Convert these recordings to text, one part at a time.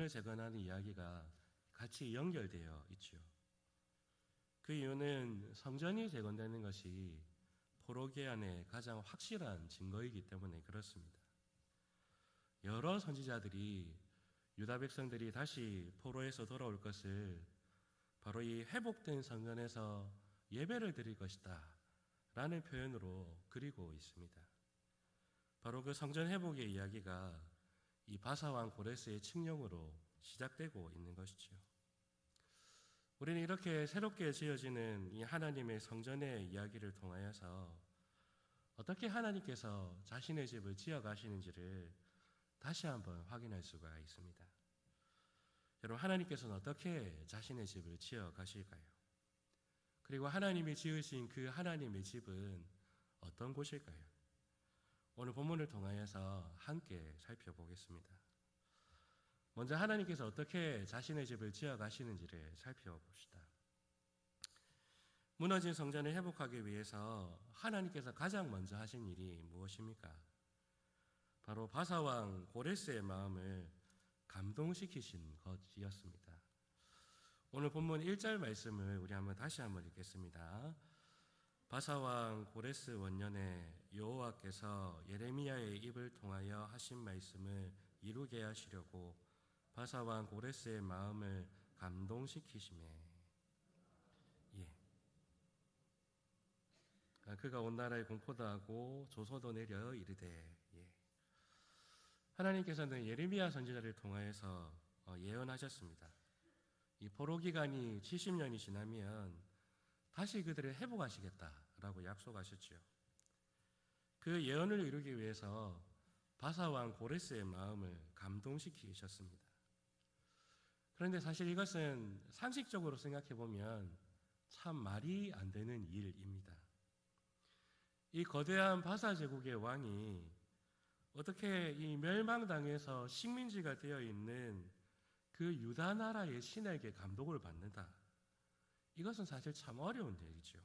성전을 재건하는 이야기가 같이 연결되어 있죠. 그 이유는 성전이 재건되는 것이 포로기한의 가장 확실한 증거이기 때문에 그렇습니다. 여러 선지자들이 유다 백성들이 다시 포로에서 돌아올 것을 바로 이 회복된 성전에서 예배를 드릴 것이다 라는 표현으로 그리고 있습니다. 바로 그 성전 회복의 이야기가 이 바사왕 고레스의 칙령으로 시작되고 있는 것이죠. 우리는 이렇게 새롭게 지어지는 이 하나님의 성전의 이야기를 통하여서 어떻게 하나님께서 자신의 집을 지어가시는지를 다시 한번 확인할 수가 있습니다. 여러분, 하나님께서는 어떻게 자신의 집을 지어가실까요? 그리고 하나님이 지으신 그 하나님의 집은 어떤 곳일까요? 오늘 본문을 통하여서 함께 살펴보겠습니다. 먼저 하나님께서 어떻게 자신의 집을 지어가시는지를 살펴봅시다. 무너진 성전을 회복하기 위해서 하나님께서 가장 먼저 하신 일이 무엇입니까? 바로 바사왕 고레스의 마음을 감동시키신 것이었습니다. 오늘 본문 1절 말씀을 우리 다시 한번 읽겠습니다. 바사왕 고레스 원년에 여호와께서 예레미야의 입을 통하여 하신 말씀을 이루게 하시려고 바사왕 고레스의 마음을 감동시키시매. 그가 온 나라에 공포도 하고 조소도 내려 이르되. 하나님께서는 예레미야 선지자를 통하여서 예언하셨습니다. 이 포로 기간이 70년이 지나면 다시 그들을 회복하시겠다라고 약속하셨죠. 그 예언을 이루기 위해서 바사왕 고레스의 마음을 감동시키셨습니다. 그런데 사실 이것은 상식적으로 생각해 보면 참 말이 안 되는 일입니다. 이 거대한 바사 제국의 왕이 어떻게 이 멸망당해서 식민지가 되어 있는 그 유다 나라의 신에게 감동을 받는다. 이것은 사실 참 어려운 일이죠.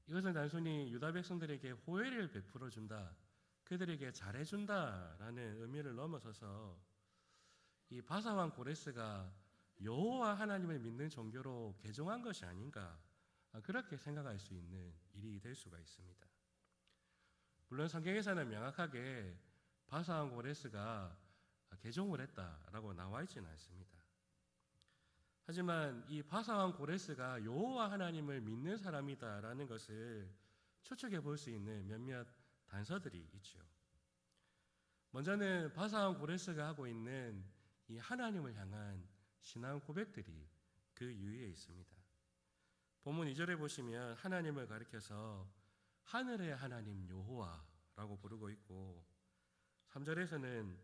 이것은 단순히 유다 백성들에게 호의를 베풀어 준다, 그들에게 잘해준다라는 의미를 넘어서서 이 바사왕 고레스가 여호와 하나님을 믿는 종교로 개종한 것이 아닌가, 그렇게 생각할 수 있는 일이 될 수가 있습니다. 물론 성경에서는 명확하게 바사왕 고레스가 개종을 했다라고 나와 있지는 않습니다. 하지만 이 바사왕 고레스가 여호와 하나님을 믿는 사람이다라는 것을 추측해 볼 수 있는 몇몇 단서들이 있죠. 먼저는 바사왕 고레스가 하고 있는 이 하나님을 향한 신앙 고백들이 그 유의에 있습니다. 본문 2절에 보시면 하나님을 가리켜서 하늘의 하나님 여호와라고 부르고 있고, 3절에서는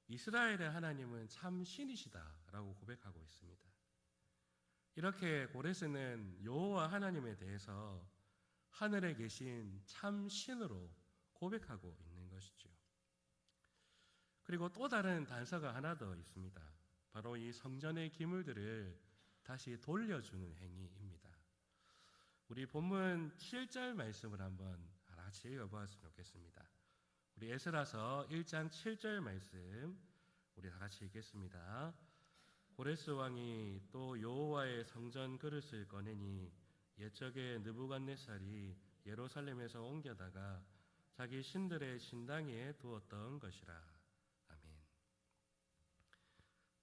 이스라엘의 하나님은 참 신이시다라고 고백하고 있습니다. 이렇게 고레스는 여호와 하나님에 대해서 하늘에 계신 참 신으로 고백하고 있는 것이죠. 그리고 또 다른 단서가 하나 더 있습니다. 바로 이 성전의 기물들을 다시 돌려주는 행위입니다. 우리 본문 7절 말씀을 한번 같이 읽어보았으면 좋겠습니다. 우리 에스라서 1장 7절 말씀 우리 다 같이 읽겠습니다. 고레스 왕이 또 여호와의 성전 그릇을 꺼내니 옛적에 느부갓네살이 예루살렘에서 옮겨다가 자기 신들의 신당에 두었던 것이라. 아멘.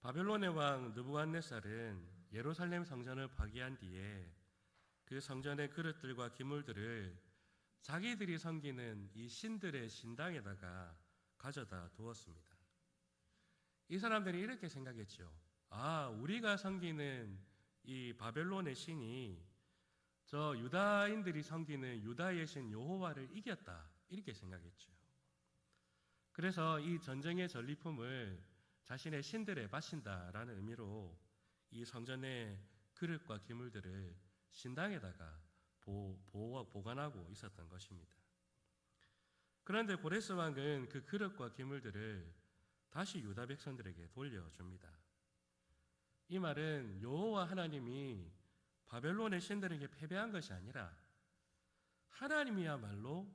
바벨론의 왕 느부갓네살은 예루살렘 성전을 파괴한 뒤에 그 성전의 그릇들과 기물들을 자기들이 섬기는 이 신들의 신당에다가 가져다 두었습니다. 이 사람들이 이렇게 생각했죠. 우리가 섬기는 이 바벨론의 신이 저 유다인들이 섬기는 유다의 신 여호와를 이겼다, 이렇게 생각했죠. 그래서 이 전쟁의 전리품을 자신의 신들에 바친다라는 의미로 이 성전의 그릇과 기물들을 신당에다가 보관하고 있었던 것입니다. 그런데 고레스 왕은 그 그릇과 기물들을 다시 유다 백성들에게 돌려줍니다. 이 말은 여호와 하나님이 바벨론의 신들에게 패배한 것이 아니라 하나님이야말로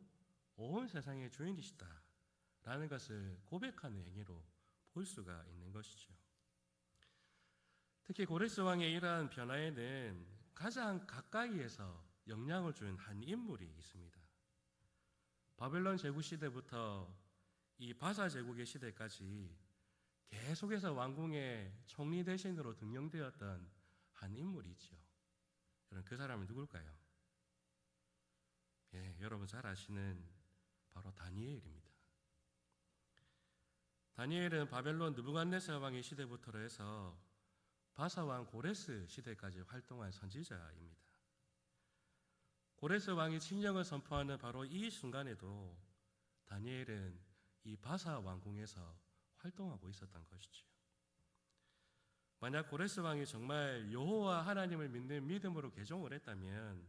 온 세상의 주인이시다 라는 것을 고백하는 행위로 볼 수가 있는 것이죠. 특히 고레스 왕의 이러한 변화에는 가장 가까이에서 영향을 준 한 인물이 있습니다. 바벨론 제국 시대부터 이 바사 제국의 시대까지 계속해서 왕궁의 총리 대신으로 등용되었던 한 인물이 있죠. 여러분, 그 사람은 누굴까요? 예, 여러분 잘 아시는 바로 다니엘입니다. 다니엘은 바벨론 느부갓네살 왕의 시대부터 해서 바사 왕 고레스 시대까지 활동한 선지자입니다. 고레스 왕이 칙령을 선포하는 바로 이 순간에도 다니엘은 이 바사 왕궁에서 활동하고 있었던 것이지요. 만약 고레스 왕이 정말 여호와 하나님을 믿는 믿음으로 개종을 했다면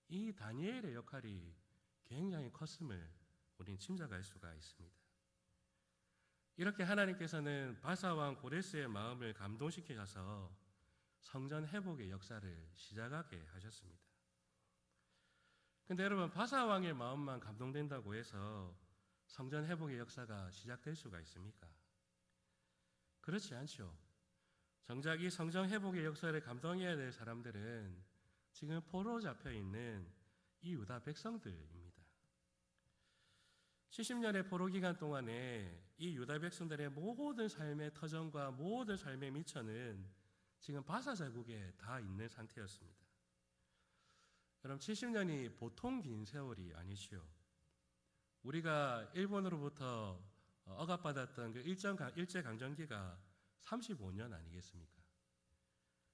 이 다니엘의 역할이 굉장히 컸음을 우리는 짐작할 수가 있습니다. 이렇게 하나님께서는 바사 왕 고레스의 마음을 감동시키셔서 성전 회복의 역사를 시작하게 하셨습니다. 근데 여러분, 바사 왕의 마음만 감동된다고 해서 성전 회복의 역사가 시작될 수가 있습니까? 그렇지 않죠. 정작 이 성전 회복의 역사를 감동해야 될 사람들은 지금 포로 잡혀 있는 이 유다 백성들입니다. 70년의 포로 기간 동안에 이 유다 백성들의 모든 삶의 터전과 모든 삶의 미천은 지금 바사 제국에 다 있는 상태였습니다. 여러분, 70년이 보통 긴 세월이 아니시오. 우리가 일본으로부터 억압받았던 그 일제강점기가 35년 아니겠습니까?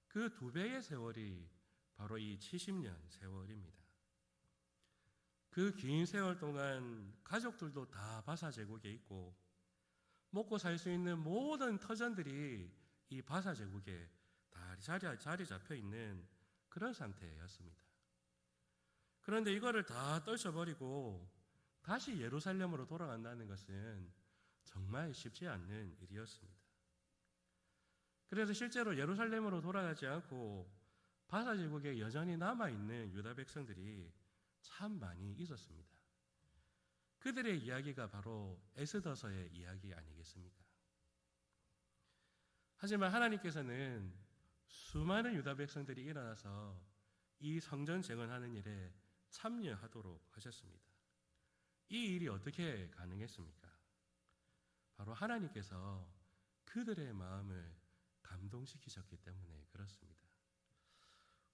그 2배의 세월이 바로 이 70년 세월입니다. 그 긴 세월 동안 가족들도 다 바사 제국에 있고 먹고 살 수 있는 모든 터전들이 이 바사 제국에 다 자리 잡혀 있는 그런 상태였습니다. 그런데 이거를 다 떨쳐버리고 다시 예루살렘으로 돌아간다는 것은 정말 쉽지 않는 일이었습니다. 그래서 실제로 예루살렘으로 돌아가지 않고 바사 제국에 여전히 남아있는 유다 백성들이 참 많이 있었습니다. 그들의 이야기가 바로 에스더서의 이야기 아니겠습니까? 하지만 하나님께서는 수많은 유다 백성들이 일어나서 이 성전 재건하는 일에 참여하도록 하셨습니다. 이 일이 어떻게 가능했습니까? 바로 하나님께서 그들의 마음을 감동시키셨기 때문에 그렇습니다.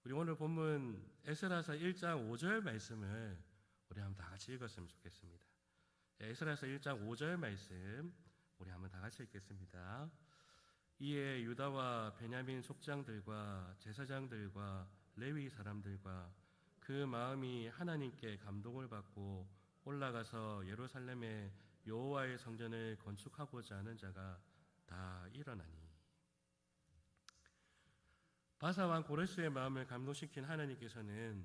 우리 오늘 본문 에스라서 1장 5절 말씀을 우리 한번 다 같이 읽었으면 좋겠습니다. 에스라서 1장 5절 말씀 우리 한번 다 같이 읽겠습니다. 이에 유다와 베냐민 족장들과 제사장들과 레위 사람들과 그 마음이 하나님께 감동을 받고 올라가서 예루살렘에 여호와의 성전을 건축하고자 하는 자가 다 일어나니. 바사 왕 고레스의 마음을 감동시킨 하나님께서는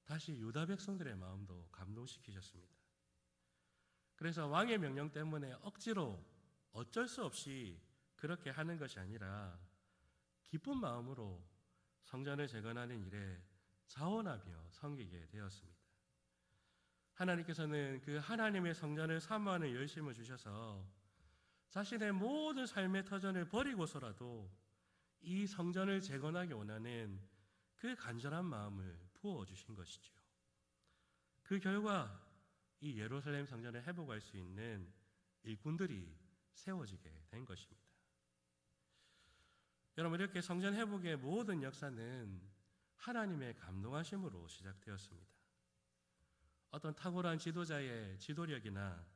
다시 유다 백성들의 마음도 감동시키셨습니다. 그래서 왕의 명령 때문에 억지로 어쩔 수 없이 그렇게 하는 것이 아니라 기쁜 마음으로 성전을 재건하는 일에 자원하며 섬기게 되었습니다. 하나님께서는 그 하나님의 성전을 사모하는 열심을 주셔서 자신의 모든 삶의 터전을 버리고서라도 이 성전을 재건하기 원하는 그 간절한 마음을 부어주신 것이죠. 그 결과 이 예루살렘 성전을 회복할 수 있는 일꾼들이 세워지게 된 것입니다. 여러분, 이렇게 성전 회복의 모든 역사는 하나님의 감동하심으로 시작되었습니다. 어떤 탁월한 지도자의 지도력이나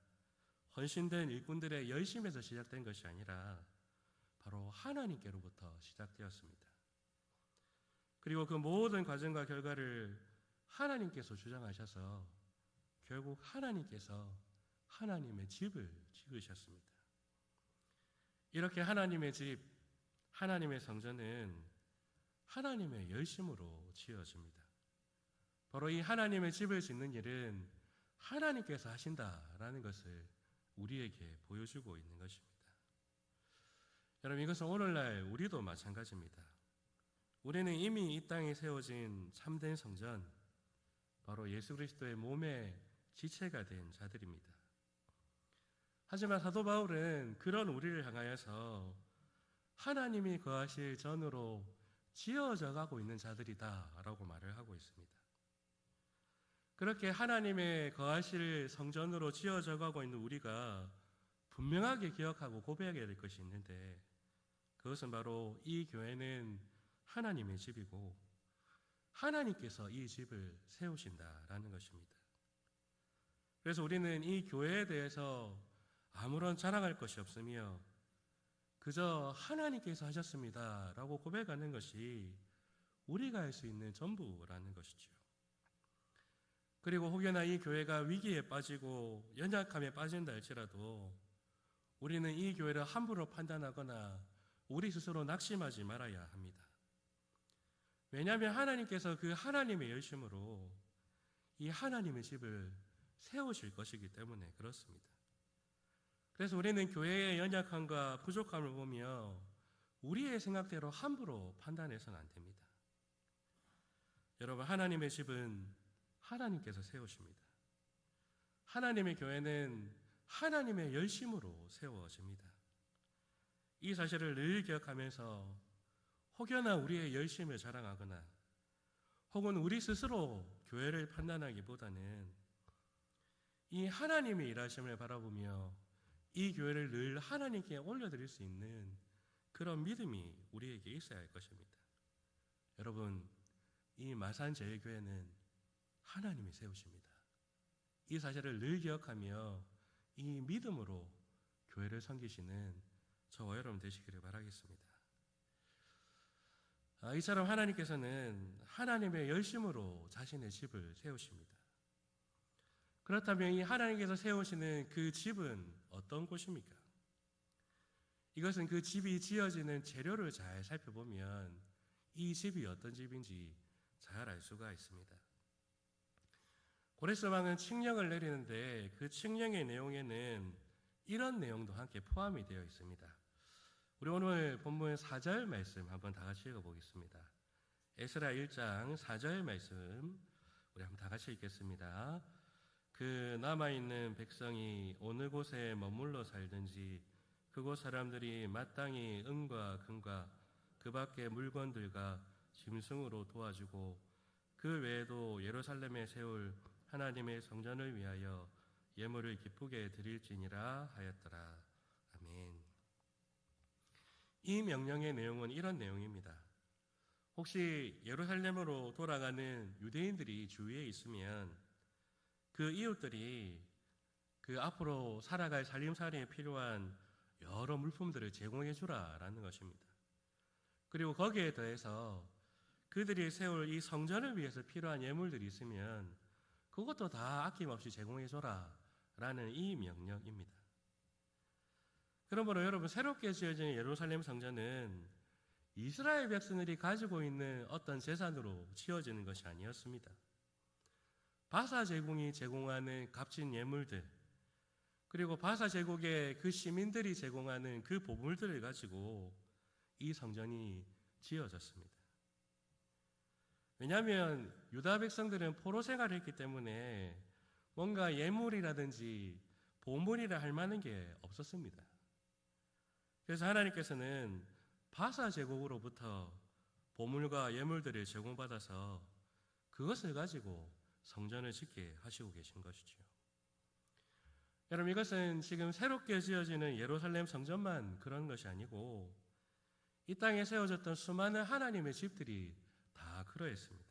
헌신된 일꾼들의 열심에서 시작된 것이 아니라 바로 하나님께로부터 시작되었습니다. 그리고 그 모든 과정과 결과를 하나님께서 주장하셔서 결국 하나님께서 하나님의 집을 지으셨습니다. 이렇게 하나님의 집, 하나님의 성전은 하나님의 열심으로 지어집니다. 바로 이 하나님의 집을 짓는 일은 하나님께서 하신다라는 것을 우리에게 보여주고 있는 것입니다. 여러분, 이것은 오늘날 우리도 마찬가지입니다. 우리는 이미 이 땅에 세워진 참된 성전, 바로 예수 그리스도의 몸의 지체가 된 자들입니다. 하지만 사도 바울은 그런 우리를 향하여서 하나님이 거하실 전으로 지어져 가고 있는 자들이다라고 말을 하고 있습니다. 그렇게 하나님의 거하실 성전으로 지어져 가고 있는 우리가 분명하게 기억하고 고백해야 될 것이 있는데, 그것은 바로 이 교회는 하나님의 집이고 하나님께서 이 집을 세우신다라는 것입니다. 그래서 우리는 이 교회에 대해서 아무런 자랑할 것이 없으며 그저 하나님께서 하셨습니다라고 고백하는 것이 우리가 할 수 있는 전부라는 것이죠. 그리고 혹여나 이 교회가 위기에 빠지고 연약함에 빠진다 할지라도 우리는 이 교회를 함부로 판단하거나 우리 스스로 낙심하지 말아야 합니다. 왜냐하면 하나님께서 그 하나님의 열심으로 이 하나님의 집을 세우실 것이기 때문에 그렇습니다. 그래서 우리는 교회의 연약함과 부족함을 보며 우리의 생각대로 함부로 판단해서는 안 됩니다. 여러분, 하나님의 집은 하나님께서 세우십니다. 하나님의 교회는 하나님의 열심으로 세워집니다. 이 사실을 늘 기억하면서 혹여나 우리의 열심을 자랑하거나 혹은 우리 스스로 교회를 판단하기보다는 이 하나님의 일하심을 바라보며 이 교회를 늘 하나님께 올려드릴 수 있는 그런 믿음이 우리에게 있어야 할 것입니다. 여러분, 이 마산제일교회는 하나님이 세우십니다. 이 사실을 늘 기억하며 이 믿음으로 교회를 섬기시는 저와 여러분 되시기를 바라겠습니다. 이처럼 하나님께서는 하나님의 열심으로 자신의 집을 세우십니다. 그렇다면 이 하나님께서 세우시는 그 집은 어떤 곳입니까? 이것은 그 집이 지어지는 재료를 잘 살펴보면 이 집이 어떤 집인지 잘 알 수가 있습니다. 고레스 왕은 칙령을 내리는데 그 칙령의 내용에는 이런 내용도 함께 포함이 되어 있습니다. 우리 오늘 본문 4절 말씀 한번 다 같이 읽어보겠습니다. 에스라 1장 4절 말씀 우리 한번 다 같이 읽겠습니다. 그 남아있는 백성이 어느 곳에 머물러 살든지 그곳 사람들이 마땅히 은과 금과 그 밖의 물건들과 짐승으로 도와주고 그 외에도 예루살렘에 세울 하나님의 성전을 위하여 예물을 기쁘게 드릴지니라 하였더라. 아멘. 이 명령의 내용은 이런 내용입니다. 혹시 예루살렘으로 돌아가는 유대인들이 주위에 있으면 그 이웃들이 그 앞으로 살아갈 살림살이에 필요한 여러 물품들을 제공해 주라라는 것입니다. 그리고 거기에 더해서 그들이 세울 이 성전을 위해서 필요한 예물들이 있으면 그것도 다 아낌없이 제공해 줘라라는 이 명령입니다. 그러므로 여러분, 새롭게 지어진 예루살렘 성전은 이스라엘 백성들이 가지고 있는 어떤 재산으로 지어지는 것이 아니었습니다. 바사 제국이 제공하는 값진 예물들, 그리고 바사 제국의 그 시민들이 제공하는 그 보물들을 가지고 이 성전이 지어졌습니다. 왜냐하면 유다 백성들은 포로 생활을 했기 때문에 뭔가 예물이라든지 보물이라 할 만한 게 없었습니다. 그래서 하나님께서는 바사 제국으로부터 보물과 예물들을 제공받아서 그것을 가지고 성전을 짓게 하시고 계신 것이죠. 여러분, 이것은 지금 새롭게 지어지는 예루살렘 성전만 그런 것이 아니고 이 땅에 세워졌던 수많은 하나님의 집들이 다 그러했습니다.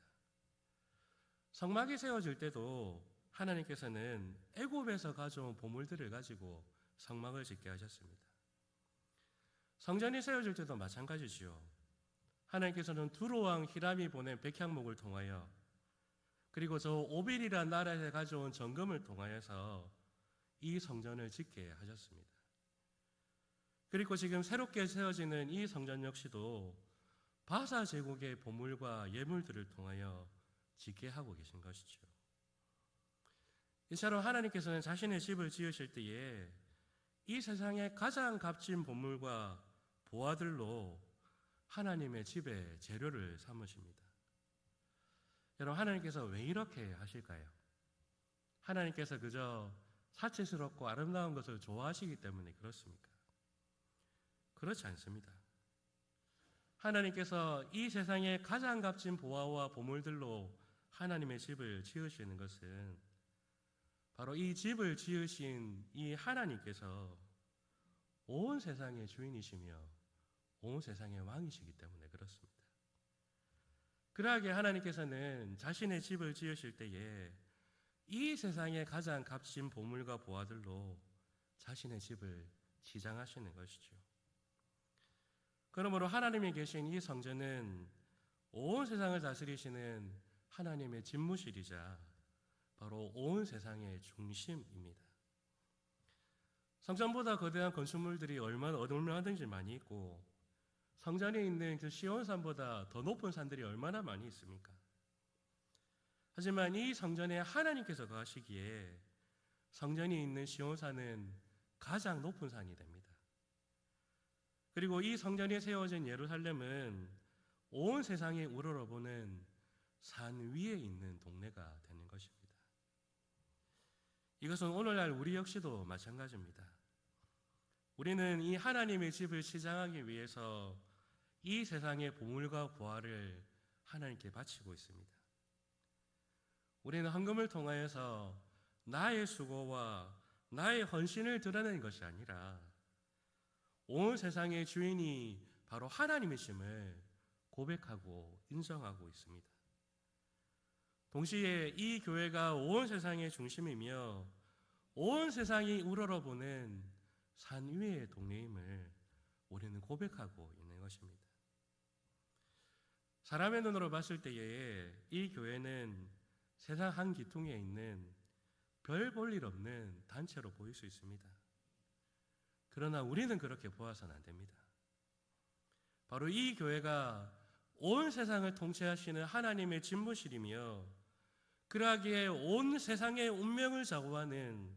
성막이 세워질 때도 하나님께서는 애굽에서 가져온 보물들을 가지고 성막을 짓게 하셨습니다. 성전이 세워질 때도 마찬가지지요. 하나님께서는 두로왕 히람이 보낸 백향목을 통하여 그리고 저 오빌이라는 나라에서 가져온 정금을 통하여서 이 성전을 짓게 하셨습니다. 그리고 지금 새롭게 세워지는 이 성전 역시도 바사 제국의 보물과 예물들을 통하여 짓게 하고 계신 것이죠. 이처럼 하나님께서는 자신의 집을 지으실 때에 이 세상의 가장 값진 보물과 보화들로 하나님의 집의 재료를 삼으십니다. 여러분, 하나님께서 왜 이렇게 하실까요? 하나님께서 그저 사치스럽고 아름다운 것을 좋아하시기 때문에 그렇습니까? 그렇지 않습니다. 하나님께서 이 세상의 가장 값진 보화와 보물들로 하나님의 집을 지으시는 것은 바로 이 집을 지으신 이 하나님께서 온 세상의 주인이시며 온 세상의 왕이시기 때문에 그렇습니다. 그러하게 하나님께서는 자신의 집을 지으실 때에 이 세상의 가장 값진 보물과 보화들로 자신의 집을 지장하시는 것이죠. 그러므로 하나님이 계신 이 성전은 온 세상을 다스리시는 하나님의 집무실이자 바로 온 세상의 중심입니다. 성전보다 거대한 건축물들이 얼마나 어마어마하든지 많이 있고 성전에 있는 그 시온산보다 더 높은 산들이 얼마나 많이 있습니까? 하지만 이 성전에 하나님께서 거하시기에 성전이 있는 시온산은 가장 높은 산이 됩니다. 그리고 이 성전이 세워진 예루살렘은 온 세상에 우러러보는 산 위에 있는 동네가 되는 것입니다. 이것은 오늘날 우리 역시도 마찬가지입니다. 우리는 이 하나님의 집을 시장하기 위해서 이 세상의 보물과 보화를 하나님께 바치고 있습니다. 우리는 헌금을 통하여서 나의 수고와 나의 헌신을 드러내는 것이 아니라 온 세상의 주인이 바로 하나님이심을 고백하고 인정하고 있습니다. 동시에 이 교회가 온 세상의 중심이며 온 세상이 우러러보는 산 위의 동네임을 우리는 고백하고 있는 것입니다. 사람의 눈으로 봤을 때에 이 교회는 세상 한 기퉁에 있는 별 볼 일 없는 단체로 보일 수 있습니다. 그러나 우리는 그렇게 보아서는 안 됩니다. 바로 이 교회가 온 세상을 통치하시는 하나님의 집무실이며 그러하기에 온 세상의 운명을 좌우하는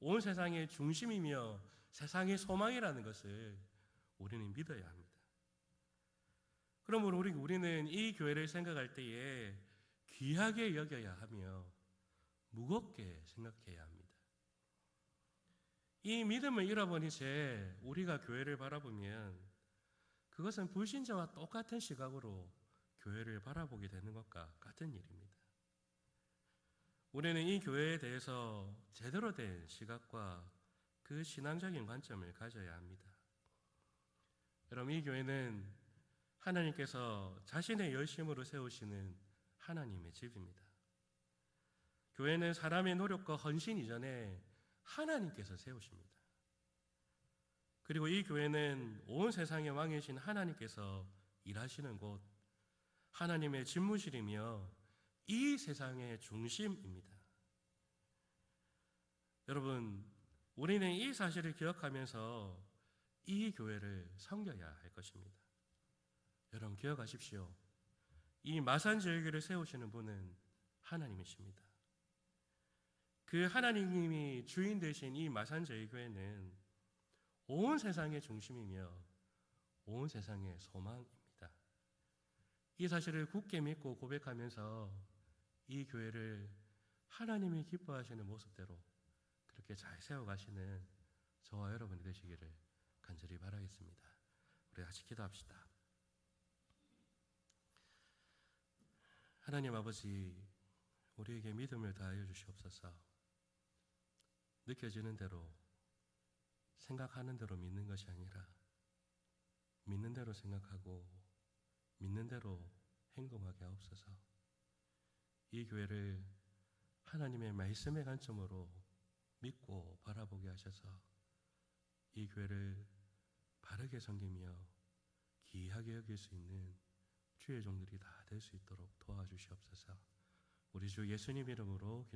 온 세상의 중심이며 세상의 소망이라는 것을 우리는 믿어야 합니다. 그러므로 우리는 이 교회를 생각할 때에 귀하게 여겨야 하며 무겁게 생각해야 합니다. 이 믿음을 잃어버린 채 우리가 교회를 바라보면 그것은 불신자와 똑같은 시각으로 교회를 바라보게 되는 것과 같은 일입니다. 우리는 이 교회에 대해서 제대로 된 시각과 그 신앙적인 관점을 가져야 합니다. 여러분, 이 교회는 하나님께서 자신의 열심으로 세우시는 하나님의 집입니다. 교회는 사람의 노력과 헌신 이전에 하나님께서 세우십니다. 그리고 이 교회는 온 세상의 왕이신 하나님께서 일하시는 곳, 하나님의 집무실이며 이 세상의 중심입니다. 여러분, 우리는 이 사실을 기억하면서 이 교회를 섬겨야 할 것입니다. 여러분 기억하십시오. 이 마산제일교회를 세우시는 분은 하나님이십니다. 그 하나님이 주인 되신 이 마산제일교회는 온 세상의 중심이며 온 세상의 소망입니다. 이 사실을 굳게 믿고 고백하면서 이 교회를 하나님이 기뻐하시는 모습대로 그렇게 잘 세워가시는 저와 여러분이 되시기를 간절히 바라겠습니다. 우리 같이 기도합시다. 하나님 아버지, 우리에게 믿음을 다하여 주시옵소서. 느껴지는 대로, 생각하는 대로 믿는 것이 아니라 믿는 대로 생각하고 믿는 대로 행동하게 하옵소서. 이 교회를 하나님의 말씀의 관점으로 믿고 바라보게 하셔서 이 교회를 바르게 섬기며 귀하게 여길 수 있는 주의 종들이 다 될 수 있도록 도와주시옵소서. 우리 주 예수님 이름으로